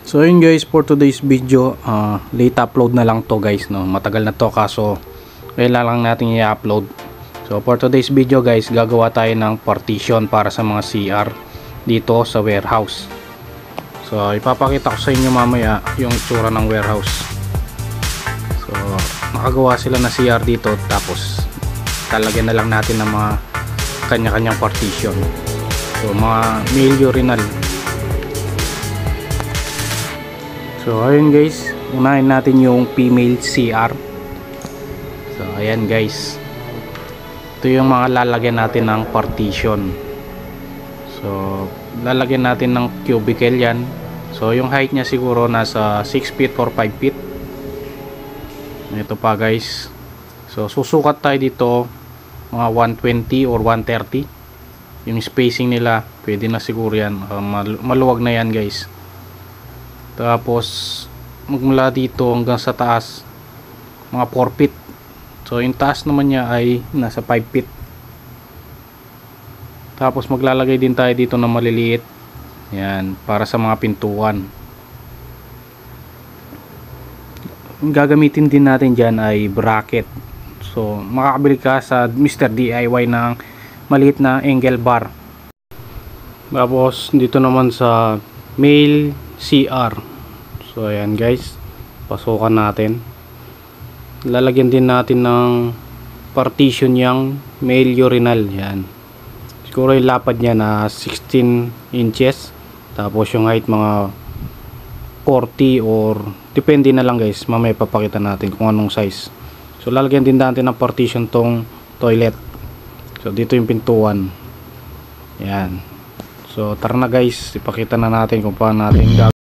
So yun guys, for today's video, late upload na lang to guys, no. Matagal na to kaso kailan lang natin i-upload. So for today's video guys, gagawa tayo ng partition para sa mga CR dito sa warehouse. So ipapakita ko sa inyo mamaya yung itsura ng warehouse. So nakagawa sila na CR dito, tapos talagyan na lang natin ng mga kanya-kanyang partition. So mga male urinal. So ayun guys, unahin natin yung female CR. So ayan guys, ito yung mga lalagyan natin ng partition. So lalagyan natin ng cubicle yan. So yung height nya siguro nasa 6 feet or 5 feet. Ito pa guys. So susukat tayo dito mga 120 or 130. Yung spacing nila pwede na siguro yan, maluwag na yan guys. Tapos magmula dito hanggang sa taas mga 4 feet. So yung taas naman niya ay nasa 5 feet. Tapos maglalagay din tayo dito ng maliliit, yan, para sa mga pintuan. Gagamitin din natin dyan ay bracket. So makakabili ka sa Mr. DIY ng maliit na angle bar. Tapos dito naman sa male CR, so ayan guys, pasukan natin. Lalagyan din natin ng partition yung male urinal. Yan, siguro yung lapad nya na 16 inches, tapos yung height mga 40 or depende na lang guys, mamaya papakita natin kung anong size. So lalagyan din natin ng partition tong toilet. So dito yung pintuan. Yan. So tara na guys, ipakita na natin kung paano natin gagawin.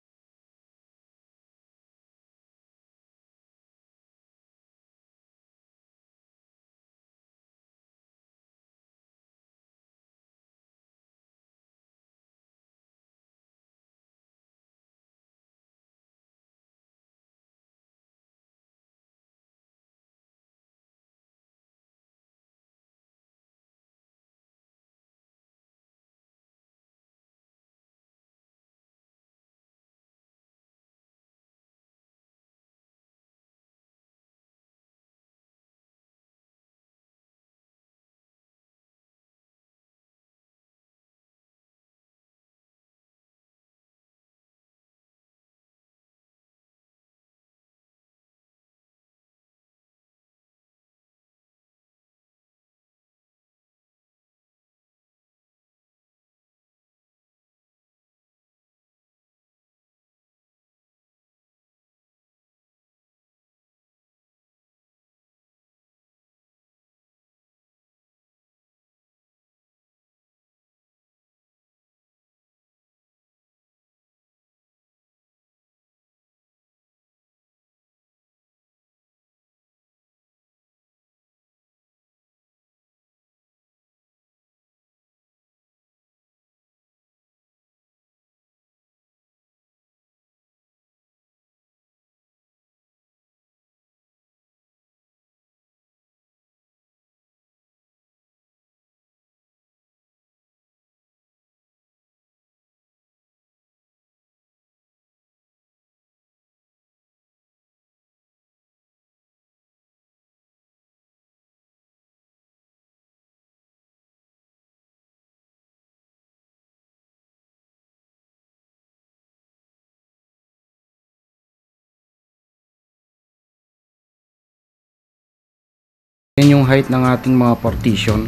Yan yung height ng ating mga partition.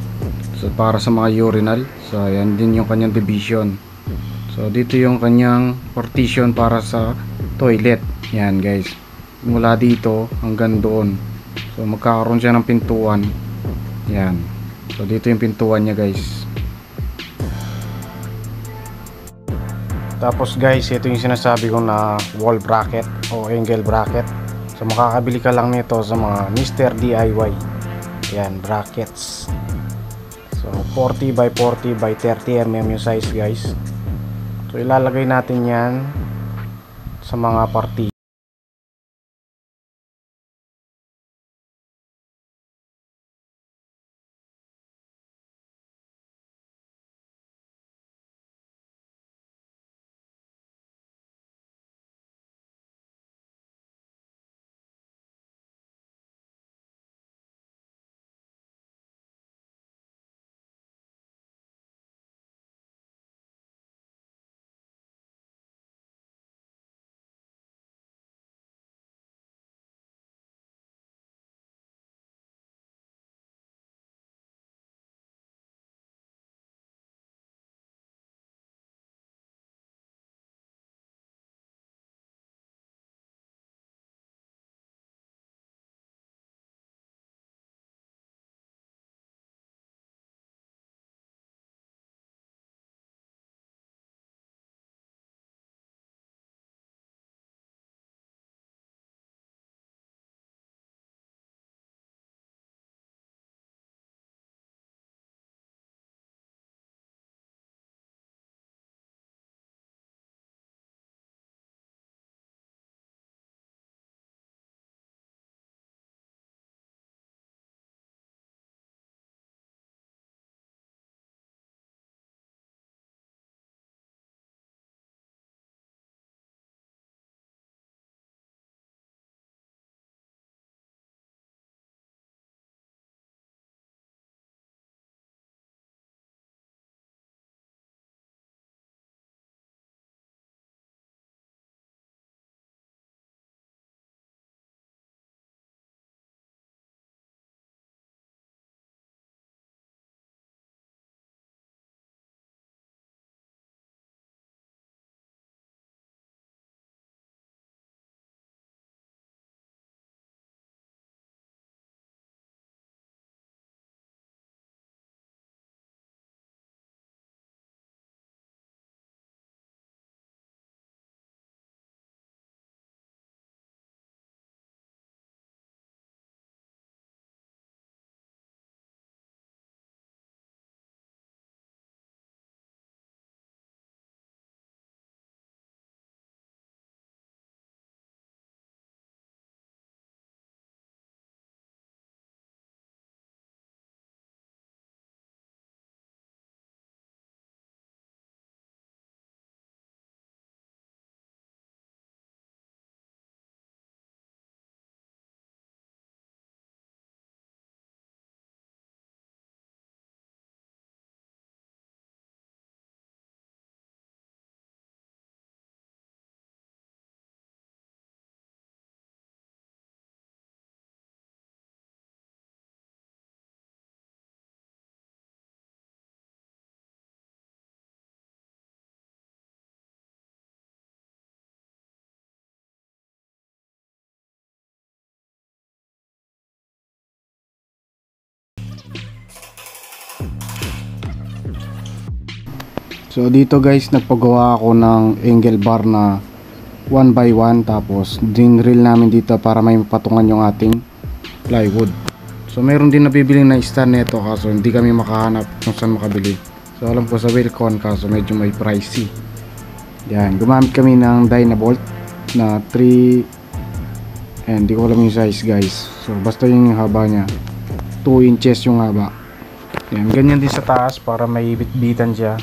So para sa mga urinal, so yan din yung kanyang division. So dito yung kanyang partition para sa toilet. Yan guys, mula dito hanggang doon. So magkakaroon siya ng pintuan. Yan. So dito yung pintuan niya guys. Tapos guys, ito yung sinasabi ko na wall bracket o angle bracket. So makakabili ka lang nito sa mga Mr. DIY. Yan, brackets. So 40 by 40 by 30 mm yung size guys. So ilalagay natin yan sa mga partition. So dito guys, nagpagawa ako ng angle bar na 1x1, tapos dinrill namin dito para may mapatungan yung ating plywood. So meron din nabibiling na stand nito, kaso hindi kami makahanap kung saan makabili. So alam ko sa Wilcon, kaso medyo may pricey. Yan, gumamit kami ng Dynabolt na 3, and di ko alam yung size guys. So basta yung haba nya 2 inches yung haba. Yan, ganyan din sa taas para may bitbitan siya.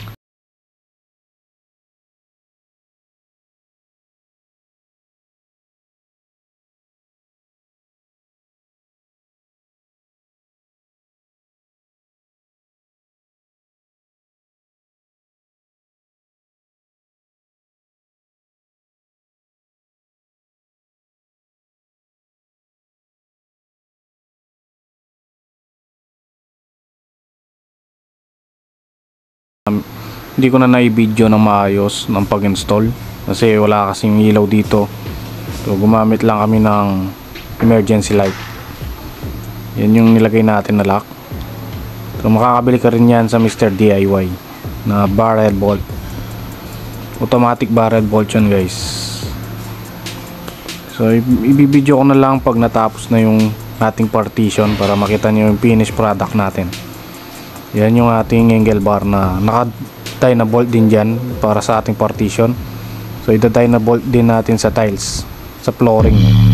Hindi ko na na-video ng maayos ng pag-install kasi wala kasing ilaw dito. So gumamit lang kami ng emergency light. Yan yung nilagay natin na lock. So makakabili ka rin yan sa Mr. DIY na barrel bolt. Automatic barrel bolt yun guys. So ibibideo ko na lang pag natapos na yung ating partition para makita nyo yung finished product natin. Yan yung ating angle bar na naka-Dynabolt din dyan para sa ating partition. So ida-Dynabolt din natin sa tiles, sa flooring.